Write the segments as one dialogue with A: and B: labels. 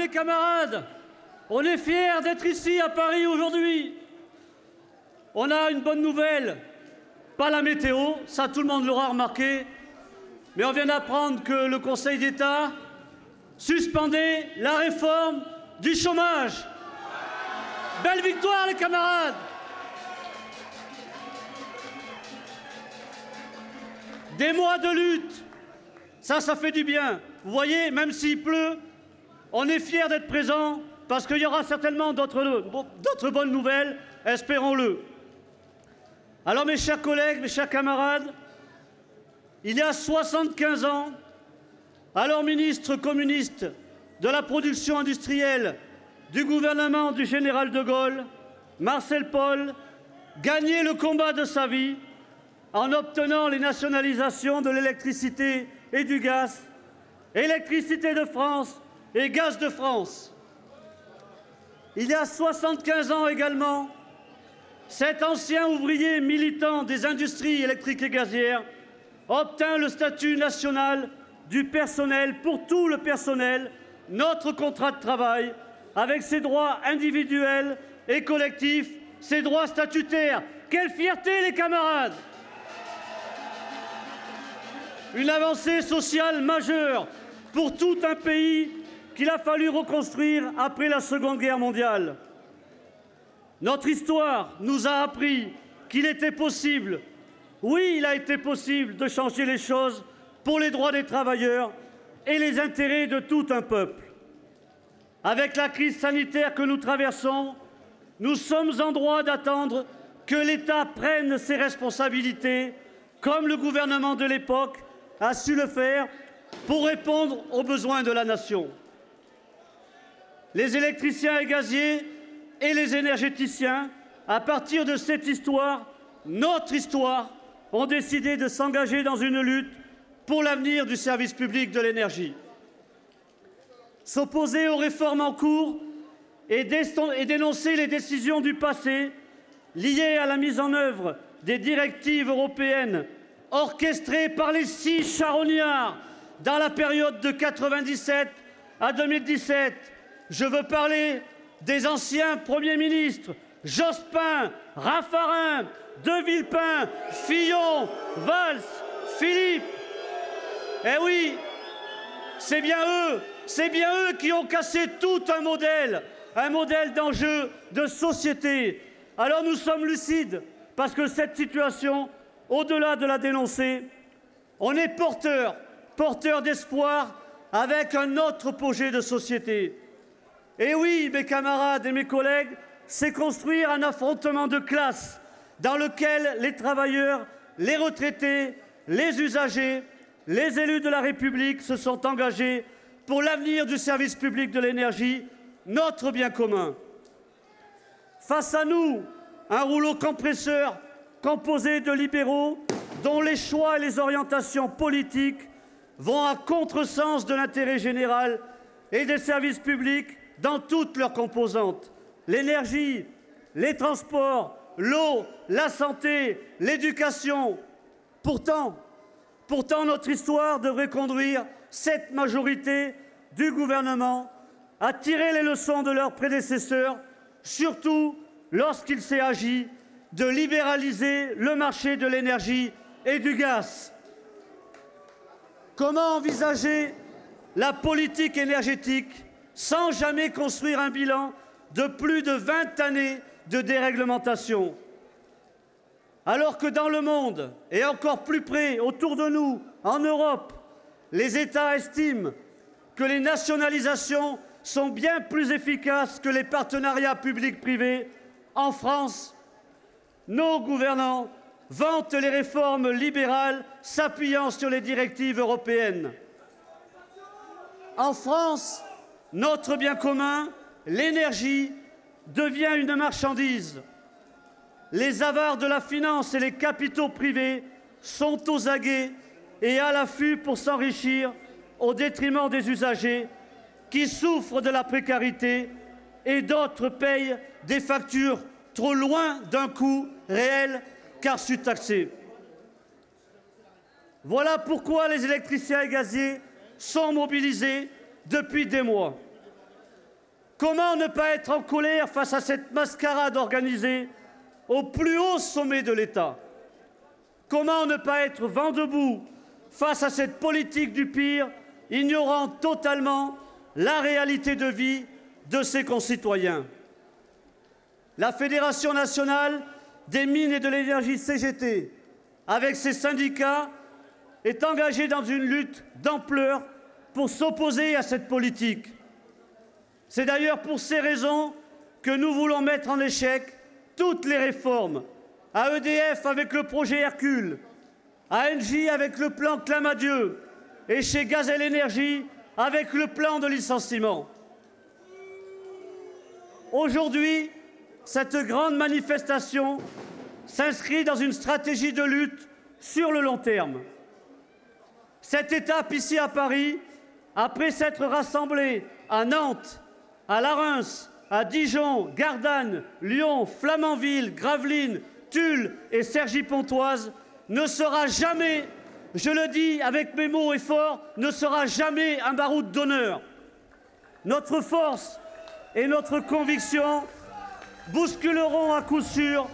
A: les camarades, on est fiers d'être ici à Paris aujourd'hui. On a une bonne nouvelle, pas la météo, ça tout le monde l'aura remarqué, mais on vient d'apprendre que le Conseil d'État suspendait la réforme du chômage. Belle victoire les camarades! Des mois de lutte, ça fait du bien. Vous voyez, même s'il pleut, on est fiers d'être présents parce qu'il y aura certainement d'autres bonnes nouvelles, espérons-le. Alors mes chers collègues, mes chers camarades, il y a 75 ans, alors ministre communiste de la production industrielle du gouvernement du général de Gaulle, Marcel Paul gagnait le combat de sa vie en obtenant les nationalisations de l'électricité et du gaz, Électricité de France et Gaz de France. Il y a 75 ans également, cet ancien ouvrier militant des industries électriques et gazières obtint le statut national du personnel pour tout le personnel, notre contrat de travail, avec ses droits individuels et collectifs, ses droits statutaires. Quelle fierté, les camarades! Une avancée sociale majeure pour tout un pays qu'il a fallu reconstruire après la Seconde Guerre mondiale. Notre histoire nous a appris qu'il était possible, oui, il a été possible de changer les choses pour les droits des travailleurs et les intérêts de tout un peuple. Avec la crise sanitaire que nous traversons, nous sommes en droit d'attendre que l'État prenne ses responsabilités, comme le gouvernement de l'époque a su le faire pour répondre aux besoins de la nation. Les électriciens et gaziers et les énergéticiens, à partir de cette histoire, notre histoire, ont décidé de s'engager dans une lutte pour l'avenir du service public de l'énergie. S'opposer aux réformes en cours et dénoncer les décisions du passé liées à la mise en œuvre des directives européennes orchestrées par les 6 charognards dans la période de 1997 à 2017. Je veux parler des anciens premiers ministres Jospin, Raffarin, De Villepin, Fillon, Valls, Philippe. Eh oui, c'est bien eux qui ont cassé tout un modèle d'enjeu de société. Alors nous sommes lucides, parce que cette situation, au-delà de la dénoncer, on est porteur d'espoir avec un autre projet de société. Et oui, mes camarades et mes collègues, c'est construire un affrontement de classe dans lequel les travailleurs, les retraités, les usagers, les élus de la République se sont engagés pour l'avenir du service public de l'énergie, notre bien commun. Face à nous, un rouleau compresseur composé de libéraux dont les choix et les orientations politiques vont à contresens de l'intérêt général et des services publics dans toutes leurs composantes. L'énergie, les transports, l'eau, la santé, l'éducation. Pourtant, notre histoire devrait conduire cette majorité du gouvernement à tirer les leçons de leurs prédécesseurs, surtout lorsqu'il s'est agi de libéraliser le marché de l'énergie et du gaz. Comment envisager la politique énergétique sans jamais construire un bilan de plus de 20 années de déréglementation? Alors que dans le monde, et encore plus près autour de nous, en Europe, les États estiment que les nationalisations sont bien plus efficaces que les partenariats publics-privés, en France, nos gouvernants vantent les réformes libérales s'appuyant sur les directives européennes. En France, notre bien commun, l'énergie, devient une marchandise. Les avares de la finance et les capitaux privés sont aux aguets et à l'affût pour s'enrichir au détriment des usagers qui souffrent de la précarité et d'autres payent des factures trop loin d'un coût réel car surtaxé. Voilà pourquoi les électriciens et gaziers sont mobilisés depuis des mois. Comment ne pas être en colère face à cette mascarade organisée au plus haut sommet de l'État? Comment ne pas être vent debout face à cette politique du pire, ignorant totalement la réalité de vie de ses concitoyens? La Fédération nationale des mines et de l'énergie CGT, avec ses syndicats, est engagée dans une lutte d'ampleur pour s'opposer à cette politique. C'est d'ailleurs pour ces raisons que nous voulons mettre en échec toutes les réformes, à EDF avec le projet Hercule, à Engie avec le plan Clamadieu et chez Gazelle Énergie avec le plan de licenciement. Aujourd'hui, cette grande manifestation s'inscrit dans une stratégie de lutte sur le long terme. Cette étape ici à Paris, après s'être rassemblée à Nantes, à Reims, à Dijon, Gardanne, Lyon, Flamanville, Gravelines, Tulle et Cergy-Pontoise, ne sera jamais, je le dis avec mes mots et forts, ne sera jamais un baroud d'honneur. Notre force et notre conviction bousculeront à coup sûr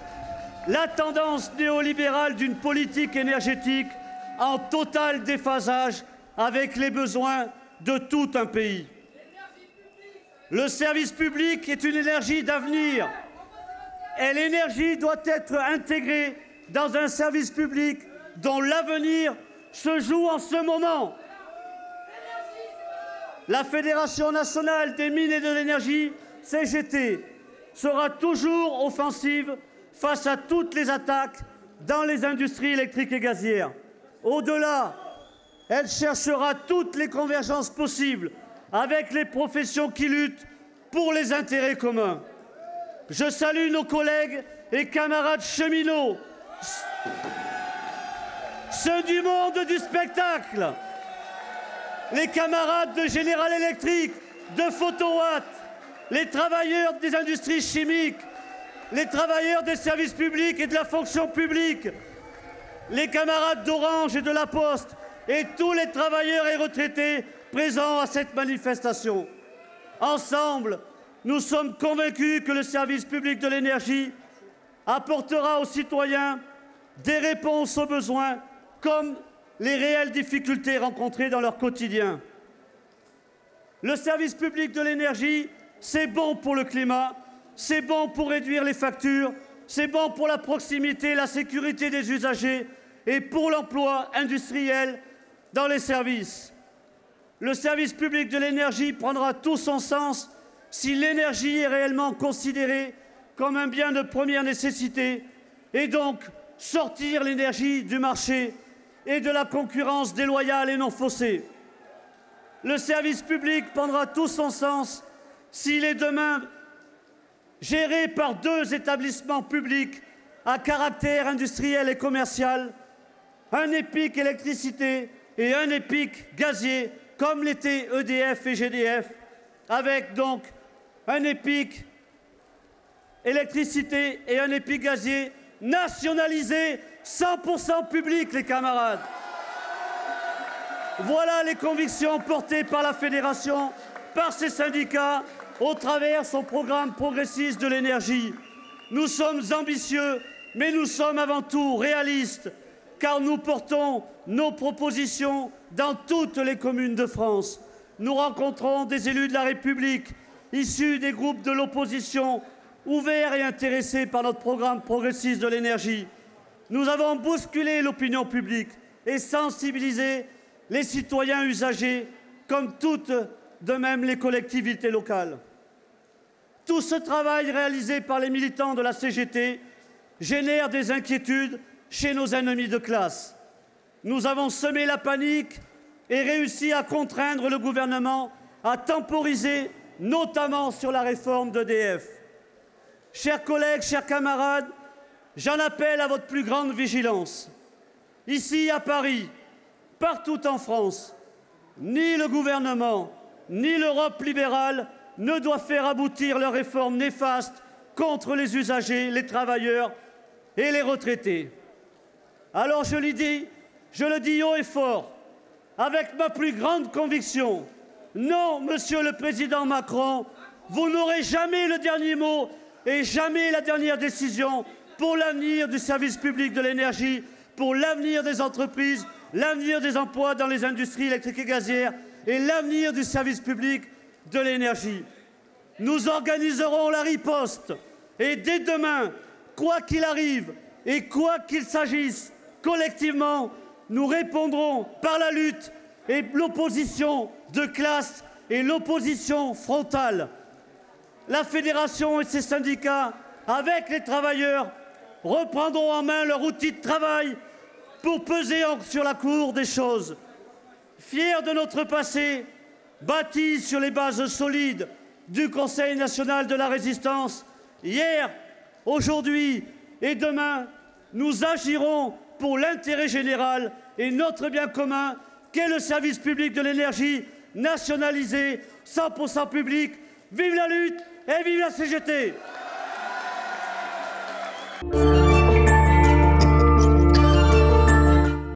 A: la tendance néolibérale d'une politique énergétique en total déphasage avec les besoins de tout un pays. Le service public est une énergie d'avenir et l'énergie doit être intégrée dans un service public dont l'avenir se joue en ce moment. La Fédération nationale des mines et de l'énergie, CGT, sera toujours offensive face à toutes les attaques dans les industries électriques et gazières. Au-delà, elle cherchera toutes les convergences possibles avec les professions qui luttent pour les intérêts communs. Je salue nos collègues et camarades cheminots, ceux du monde du spectacle, les camarades de General Electric, de Photowatt, les travailleurs des industries chimiques, les travailleurs des services publics et de la fonction publique, les camarades d'Orange et de La Poste et tous les travailleurs et retraités présents à cette manifestation. Ensemble, nous sommes convaincus que le service public de l'énergie apportera aux citoyens des réponses aux besoins comme les réelles difficultés rencontrées dans leur quotidien. Le service public de l'énergie, c'est bon pour le climat, c'est bon pour réduire les factures, c'est bon pour la proximité, la sécurité des usagers et pour l'emploi industriel dans les services. Le service public de l'énergie prendra tout son sens si l'énergie est réellement considérée comme un bien de première nécessité et donc sortir l'énergie du marché et de la concurrence déloyale et non faussée. Le service public prendra tout son sens s'il est demain géré par 2 établissements publics à caractère industriel et commercial, un EPIC électricité et un EPIC gazier, comme l'étaient EDF et GDF, avec donc un EPIC électricité et un EPIC gazier nationalisés, 100% public, les camarades. Voilà les convictions portées par la Fédération, par ses syndicats, au travers son programme progressiste de l'énergie. Nous sommes ambitieux, mais nous sommes avant tout réalistes, car nous portons nos propositions dans toutes les communes de France. Nous rencontrons des élus de la République, issus des groupes de l'opposition, ouverts et intéressés par notre programme progressiste de l'énergie. Nous avons bousculé l'opinion publique et sensibilisé les citoyens usagers, comme toutes de même les collectivités locales. Tout ce travail réalisé par les militants de la CGT génère des inquiétudes chez nos ennemis de classe. Nous avons semé la panique et réussi à contraindre le gouvernement à temporiser, notamment sur la réforme d'EDF. Chers collègues, chers camarades, j'en appelle à votre plus grande vigilance. Ici, à Paris, partout en France, ni le gouvernement, ni l'Europe libérale ne doivent faire aboutir leurs réformes néfastes contre les usagers, les travailleurs et les retraités. Alors je le dis haut et fort, avec ma plus grande conviction, non, Monsieur le Président Macron, Vous n'aurez jamais le dernier mot et jamais la dernière décision pour l'avenir du service public de l'énergie, pour l'avenir des entreprises, l'avenir des emplois dans les industries électriques et gazières et l'avenir du service public de l'énergie. Nous organiserons la riposte et dès demain, quoi qu'il arrive et quoi qu'il s'agisse, collectivement, nous répondrons par la lutte et l'opposition de classe et l'opposition frontale. La fédération et ses syndicats, avec les travailleurs, reprendront en main leur outil de travail pour peser sur la cour des choses. Fiers de notre passé, bâti sur les bases solides du Conseil national de la résistance, hier, aujourd'hui et demain, nous agirons pour l'intérêt général et notre bien commun, qu'est le service public de l'énergie nationalisé, 100% public. Vive la lutte et vive la CGT!